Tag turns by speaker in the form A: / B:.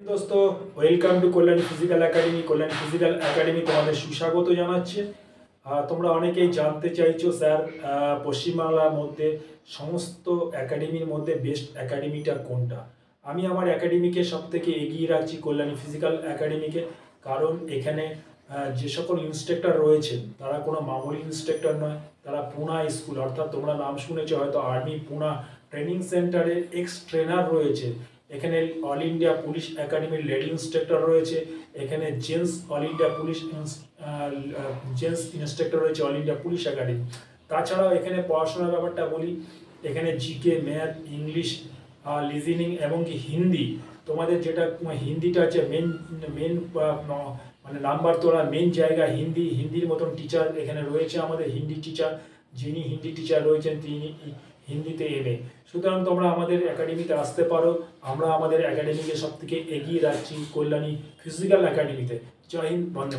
A: দোস্তো, welcome to Kalyani physical academy. Kalyani physical academy তোমাদের সুস্বাগত জানাচ্ছে। তোমরা অনেকেই জানতে চাইছো স্যার, পশ্চিমবাংলার মধ্যে সমস্ত একাডেমির মধ্যে বেস্ট একাডেমিটা কোনটা। আমি আমার একাডেমিকে সব থেকে এগিয়ে রাখছি কল্যাণী ফিজিক্যাল একাডেমিকে, কারণ এখানে যে সকল ইনস্ট্রাক্টর রয়েছেন তারা কোনো মামুলি ইনস্ট্রাক্টর নয়, তারা পুনা স্কুল, অর্থাৎ তোমরা নাম শুনেছো হয়তো আর্মি পুনা ট্রেনিং সেন্টারের এক্স ট্রেনার রয়েছে। এখানে অল ইন্ডিয়া পুলিশ একাডেমির লেডি ইন্সট্রাক্টর রয়েছে, এখানে gents all India police gents instructor রয়েছে অল ইন্ডিয়া পুলিশ একাডেমি। তাছাড়াও এখানে পড়াশোনার ব্যাপারটা বলি, এখানে জিকে, ম্যাথ, ইংলিশ, লিসেনিং এবং কি হিন্দি। তোমাদের যেটা হিন্দিটা আছে মেন মেন মানে নাম্বার তোলা মেন জায়গা হিন্দির মতন টিচার এখানে রয়েছে। আমাদের হিন্দি টিচার, যিনি হিন্দি টিচার রয়েছেন তিনি হিন্দিতে এমএ। সুতরাং তোমরা আমাদের একাডেমিতে আসতে পারো। আমরা আমাদের একাডেমিকে সব থেকে এগিয়ে রাখছি কল্যাণী ফিজিক্যাল একাডেমিতে। জয় হিন্দ, বন্দে।